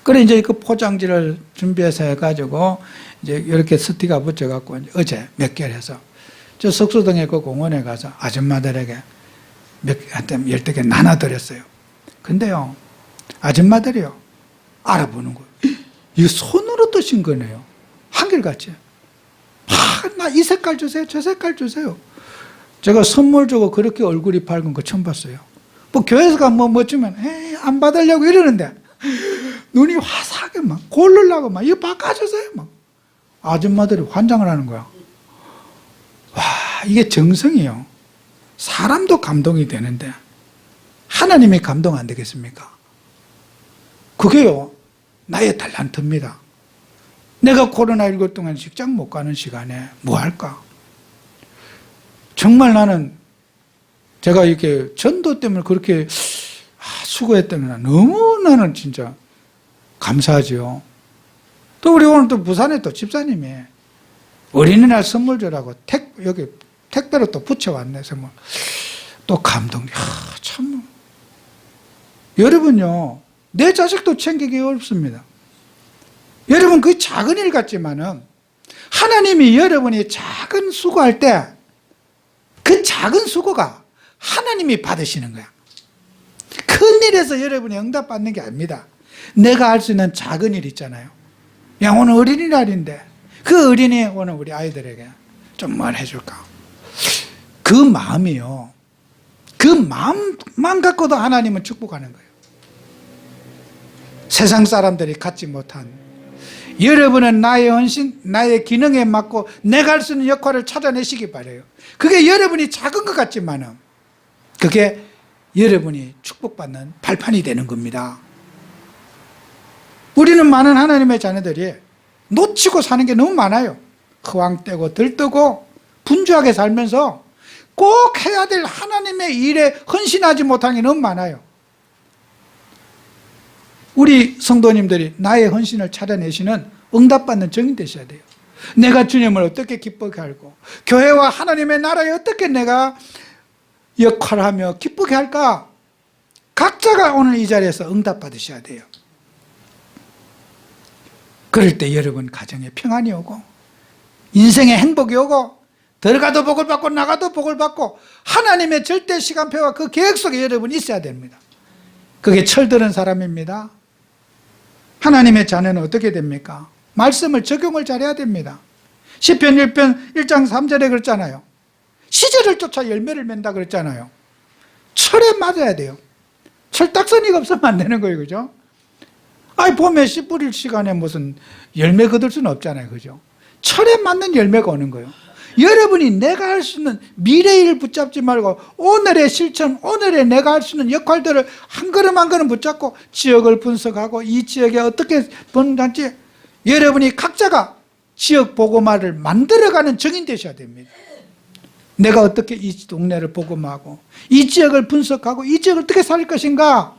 그래 이제 그 포장지를 준비해서 해가지고 이제 이렇게 스티커 붙여갖고 어제 몇 개를 해서 저 석수동에 그 공원에 가서 아줌마들에게 한테 10개 나눠드렸어요. 근데요, 아줌마들이요, 알아보는 거예요. 이거 손으로 뜨신 거네요. 한결같이. 나 이 색깔 주세요, 저 색깔 주세요. 제가 선물 주고 그렇게 얼굴이 밝은 거 처음 봤어요. 뭐 교회에서 가면 뭐 주면 에이, 안 받으려고 이러는데 눈이 화사하게 막 고르려고 막 이거 바꿔주세요 막. 아줌마들이 환장을 하는 거야. 와, 이게 정성이요. 사람도 감동이 되는데 하나님이 감동 안 되겠습니까? 그게요, 나의 탤런트입니다. 내가 코로나19 동안 직장 못 가는 시간에 뭐 할까? 정말 나는 제가 이렇게 전도 때문에 그렇게 수고했다면 너무 나는 진짜 감사하지요. 또 우리 오늘 또 부산에 또 집사님이 어린이날 선물 주라고 여기 택배로 또 붙여왔네, 선물. 또 감동. 참. 여러분요, 내 자식도 챙기기 어렵습니다. 여러분, 그 작은 일 같지만은 하나님이 여러분이 작은 수고할 때 그 작은 수고가 하나님이 받으시는 거야. 큰 일에서 여러분이 응답받는 게 아닙니다. 내가 할 수 있는 작은 일 있잖아요. 야, 오늘 어린이날인데 그 어린이 오늘 우리 아이들에게 좀 뭘 해줄까? 그 마음이요, 그 마음만 갖고도 하나님은 축복하는 거예요. 세상 사람들이 갖지 못한, 여러분은 나의 헌신, 나의 기능에 맞고 내가 할 수 있는 역할을 찾아내시기 바라요. 그게 여러분이 작은 것 같지만은 그게 여러분이 축복받는 발판이 되는 겁니다. 우리는 많은 하나님의 자녀들이 놓치고 사는 게 너무 많아요. 허황되고 들뜨고 분주하게 살면서 꼭 해야 될 하나님의 일에 헌신하지 못하는 게 너무 많아요. 우리 성도님들이 나의 헌신을 찾아내시는 응답받는 증인 되셔야 돼요. 내가 주님을 어떻게 기쁘게 하고 교회와 하나님의 나라에 어떻게 내가 역할하며 기쁘게 할까? 각자가 오늘 이 자리에서 응답받으셔야 돼요. 그럴 때 여러분 가정에 평안이 오고 인생에 행복이 오고 들어가도 복을 받고 나가도 복을 받고 하나님의 절대 시간표와 그 계획 속에 여러분이 있어야 됩니다. 그게 철들은 사람입니다. 하나님의 자녀는 어떻게 됩니까? 말씀을 적용을 잘해야 됩니다. 시편 1편 1장 3절에 그랬잖아요. 시절을 쫓아 열매를 맺는다 그랬잖아요. 철에 맞아야 돼요. 철딱서니가 없으면 안 되는 거예요. 그죠? 아니 봄에 씨 뿌릴 시간에 무슨 열매 거둘 수는 없잖아요. 그죠? 철에 맞는 열매가 오는 거예요. 여러분이 내가 할 수 있는 미래의 일을 붙잡지 말고 오늘의 실천, 오늘의 내가 할 수 있는 역할들을 한 걸음 한 걸음 붙잡고 지역을 분석하고 이 지역에 어떻게 번단지 여러분이 각자가 지역 복음화를 만들어가는 증인 되셔야 됩니다. 내가 어떻게 이 동네를 복음하고 이 지역을 분석하고 이 지역을 어떻게 살 것인가,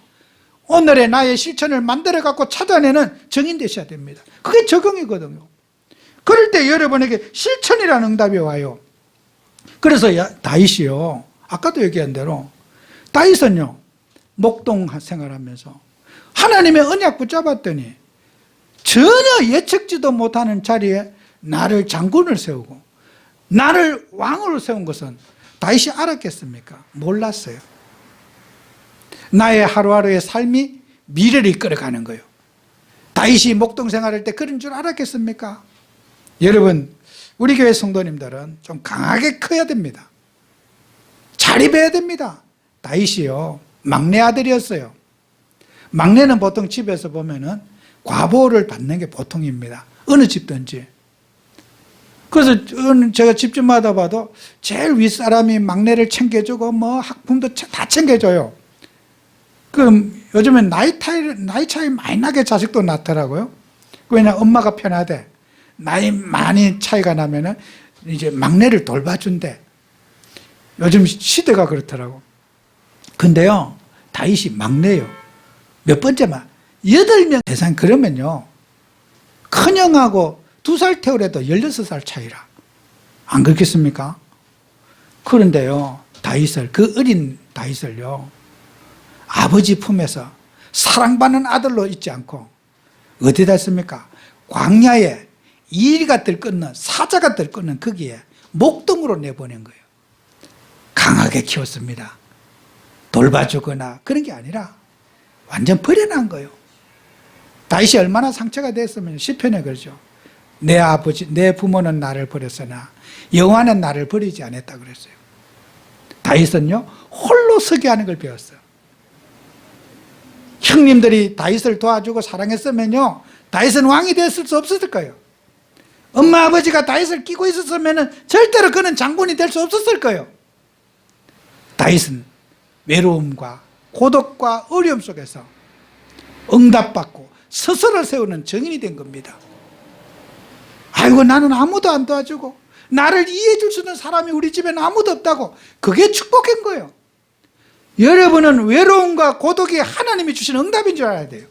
오늘의 나의 실천을 만들어갖고 찾아내는 증인 되셔야 됩니다. 그게 적용이거든요. 그럴 때 여러분에게 실천이라는 응답이 와요. 그래서 다윗이요, 아까도 얘기한 대로 다윗은요 목동 생활하면서 하나님의 언약 붙잡았더니 전혀 예측지도 못하는 자리에 나를 장군을 세우고 나를 왕으로 세운 것은 다윗이 알았겠습니까? 몰랐어요. 나의 하루하루의 삶이 미래를 이끌어가는 거예요. 다윗이 목동 생활할 때 그런 줄 알았겠습니까? 여러분, 우리 교회 성도님들은 좀 강하게 커야 됩니다. 자립해야 됩니다. 다윗이요 막내 아들이었어요. 막내는 보통 집에서 보면은 과보를 받는 게 보통입니다. 어느 집든지. 그래서 제가 집집마다 봐도 제일 윗사람이 막내를 챙겨주고 뭐 학품도 다 챙겨줘요. 그럼 요즘엔 나이 차이 많이 나게 자식도 낳더라고요. 왜냐 엄마가 편하대. 나이 많이 차이가 나면은 이제 막내를 돌봐준대. 요즘 시대가 그렇더라고. 근데요 다윗이 막내요. 몇 번째만 8명 대상. 그러면요 큰형하고 2살 태우래도 16살 차이라 안 그렇겠습니까? 그런데요 다윗을, 그 어린 다윗을요 아버지 품에서 사랑받는 아들로 있지 않고 어디다 했습니까? 광야에 이리가 들끓는 사자가 들끓는 거기에 목동으로 내보낸 거예요. 강하게 키웠습니다. 돌봐주거나 그런 게 아니라 완전 버려난 거예요. 다윗이 얼마나 상처가 됐으면 시편에 그러죠. 내 아버지, 내 부모는 나를 버렸으나 여호와는 나를 버리지 않았다 그랬어요. 다윗은요 홀로 서게 하는 걸 배웠어요. 형님들이 다윗을 도와주고 사랑했으면요 다윗은 왕이 됐을 수 없었을 거예요. 엄마 아버지가 다윗을 끼고 있었으면 절대로 그는 장군이 될 수 없었을 거예요. 다윗은 외로움과 고독과 어려움 속에서 응답받고 스스로를 세우는 증인이 된 겁니다. 아이고 나는 아무도 안 도와주고 나를 이해해 줄 수 있는 사람이 우리 집에는 아무도 없다고. 그게 축복인 거예요. 여러분은 외로움과 고독이 하나님이 주신 응답인 줄 알아야 돼요.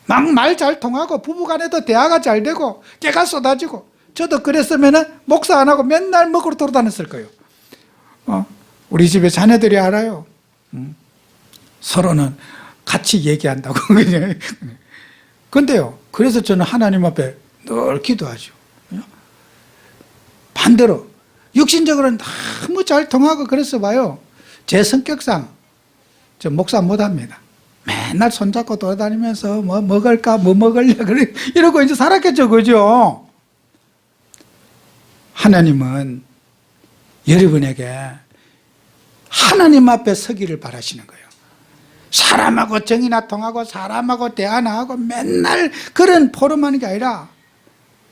막 말 잘 통하고 부부간에도 대화가 잘 되고 깨가 쏟아지고. 저도 그랬으면 목사 안 하고 맨날 먹으러 돌아다녔을 거예요. 우리 집에 자녀들이 알아요. 서로는 같이 얘기한다고. 근데요 그래서 저는 하나님 앞에 늘 기도하죠. 반대로 육신적으로는 너무 잘 통하고 그래서 봐요. 제 성격상 저 목사 못합니다. 맨날 손잡고 돌아다니면서 뭐 먹을까 뭐 먹을래 그래 이러고 이제 살았겠죠. 그죠? 하나님은 여러분에게 하나님 앞에 서기를 바라시는 거예요. 사람하고 정이나 통하고 사람하고 대화나 하고 맨날 그런 포럼하는 게 아니라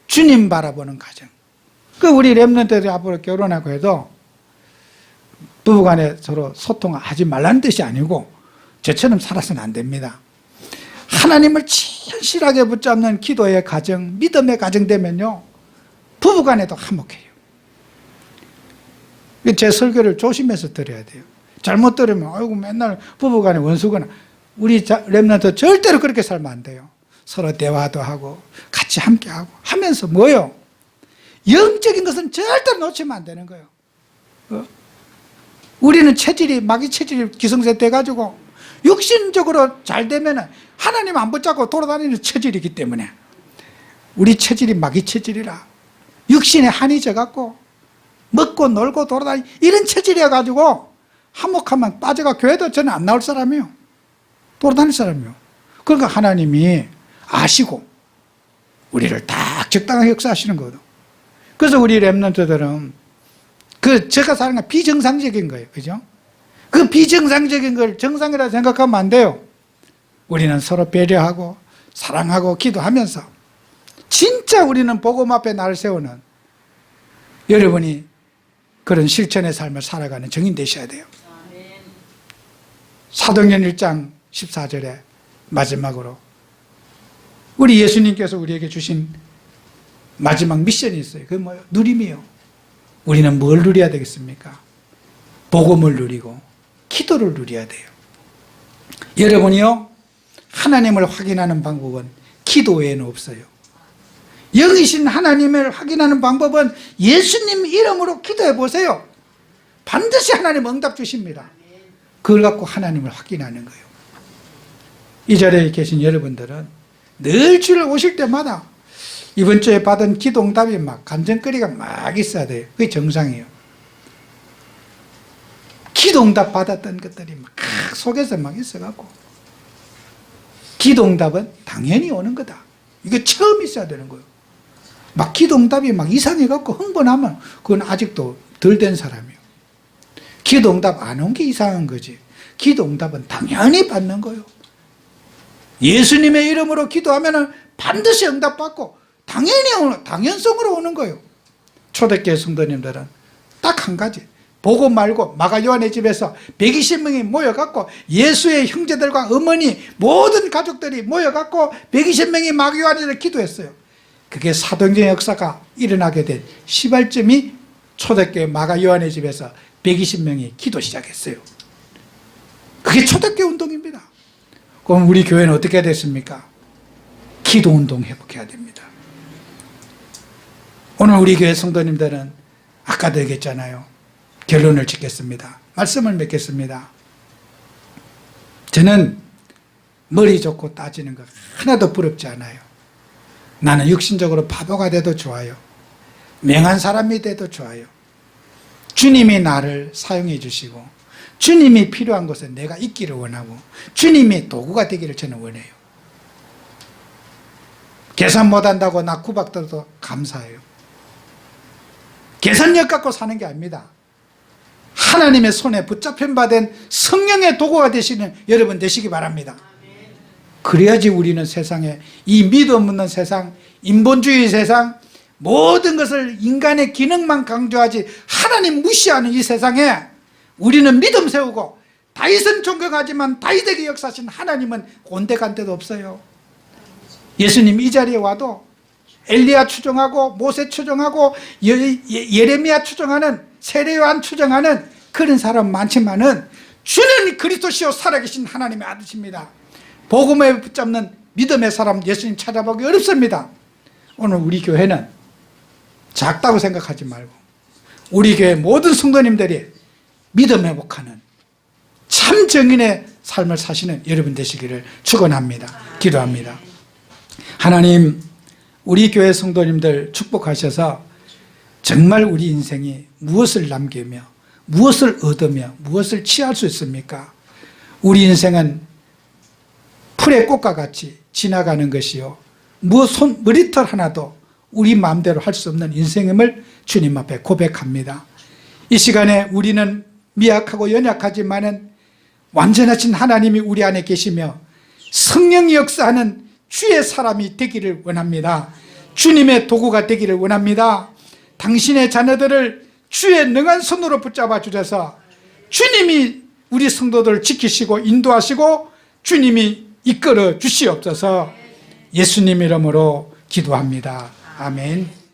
주님 바라보는 가정. 그 우리 렘넌트들이 앞으로 결혼하고 해도 부부간에 서로 소통하지 말라는 뜻이 아니고 저처럼 살아서는 안 됩니다. 하나님을 진실하게 붙잡는 기도의 가정, 믿음의 가정 되면요 부부간에도 화목해요. 제 설교를 조심해서 들어야 돼요. 잘못 들으면 아이고 맨날 부부간에 원수거나. 우리 렘넌트 절대로 그렇게 살면 안 돼요. 서로 대화도 하고 같이 함께하고 하면서 뭐요? 영적인 것은 절대로 놓치면 안 되는 거예요. 우리는 체질이 마귀 체질이 기성세대 가지고 육신적으로 잘 되면 하나님 안 붙잡고 돌아다니는 체질이기 때문에 우리 체질이 마귀 체질이라 육신에 한이 져갖고 먹고 놀고 돌아다니는 이런 체질이어 가지고 한몫하면 빠져가 교회도 저는 안 나올 사람이에요. 돌아다닐 사람이에요. 그러니까 하나님이 아시고 우리를 딱 적당하게 역사하시는 거거든. 그래서 우리 렘넌트들은 제가 사는 건 비정상적인 거예요. 그죠? 그 비정상적인 걸 정상이라고 생각하면 안 돼요. 우리는 서로 배려하고 사랑하고 기도하면서 진짜 우리는 복음 앞에 나를 세우는 여러분이 그런 실천의 삶을 살아가는 증인 되셔야 돼요. 사도행전 1장 14절에 마지막으로 우리 예수님께서 우리에게 주신 마지막 미션이 있어요. 그게 뭐예요? 누림이요. 우리는 뭘 누려야 되겠습니까? 복음을 누리고 기도를 누려야 돼요. 여러분이요 하나님을 확인하는 방법은 기도 외에는 없어요. 영이신 하나님을 확인하는 방법은 예수님 이름으로 기도해 보세요. 반드시 하나님 응답 주십니다. 그걸 갖고 하나님을 확인하는 거예요. 이 자리에 계신 여러분들은 늘 주일 오실 때마다 이번 주에 받은 기도 응답이 막 감정거리가 막 있어야 돼요. 그게 정상이에요. 기도 응답 받았던 것들이 막 속에서 막 있어갖고 기도 응답은 당연히 오는 거다. 이게 처음 있어야 되는 거예요. 막 기도 응답이 막 이상해갖고 흥분하면 그건 아직도 덜 된 사람이에요. 기도 응답 안 온 게 이상한 거지. 기도 응답은 당연히 받는 거예요. 예수님의 이름으로 기도하면 반드시 응답받고 당연성으로 오는 거예요. 초대교회 성도님들은 딱 한 가지 보고 말고 마가 요한의 집에서 120명이 모여갖고 예수의 형제들과 어머니 모든 가족들이 모여갖고 120명이 마가 요한의 집에 기도했어요. 그게 사도행전의 역사가 일어나게 된 시발점이 초대교회 마가 요한의 집에서 120명이 기도 시작했어요. 그게 초대교회 운동입니다. 그럼 우리 교회는 어떻게 해야 됐습니까? 기도 운동 회복해야 됩니다. 오늘 우리 교회 성도님들은 아까도 얘기했잖아요. 결론을 짓겠습니다. 말씀을 맺겠습니다. 저는 머리 좋고 따지는 거 하나도 부럽지 않아요. 나는 육신적으로 바보가 돼도 좋아요. 명한 사람이 돼도 좋아요. 주님이 나를 사용해 주시고 주님이 필요한 곳에 내가 있기를 원하고 주님이 도구가 되기를 저는 원해요. 계산 못한다고 나 구박들어도 감사해요. 계산력 갖고 사는 게 아닙니다. 하나님의 손에 붙잡힌 바 된 성령의 도구가 되시는 여러분 되시기 바랍니다. 그래야지 우리는 세상에 이 믿음 없는 세상, 인본주의 세상, 모든 것을 인간의 기능만 강조하지 하나님 무시하는 이 세상에 우리는 믿음 세우고 다윗은 존경하지만 다윗에게 역사하신 하나님은 온데간데도 없어요. 예수님 이 자리에 와도 엘리야 추종하고 모세 추종하고 예레미야 추종하는 세례요한 추종하는 그런 사람 많지만은 주는 그리스도시요 살아계신 하나님의 아들이십니다. 복음에 붙잡는 믿음의 사람 예수님 찾아보기 어렵습니다. 오늘 우리 교회는 작다고 생각하지 말고 우리 교회 모든 성도님들이 믿음 회복하는 참 정인의 삶을 사시는 여러분 되시기를 축원합니다. 기도합니다. 하나님 우리 교회 성도님들 축복하셔서 정말 우리 인생이 무엇을 남기며 무엇을 얻으며 무엇을 취할 수 있습니까? 우리 인생은 풀의 꽃과 같이 지나가는 것이요 머리털 하나도 우리 마음대로 할 수 없는 인생임을 주님 앞에 고백합니다. 이 시간에 우리는 미약하고 연약하지만은 완전하신 하나님이 우리 안에 계시며 성령이 역사하는 주의 사람이 되기를 원합니다. 주님의 도구가 되기를 원합니다. 당신의 자녀들을 주의 능한 손으로 붙잡아 주셔서 주님이 우리 성도들을 지키시고 인도하시고 주님이 이끌어 주시옵소서. 예수님 이름으로 기도합니다. 아멘.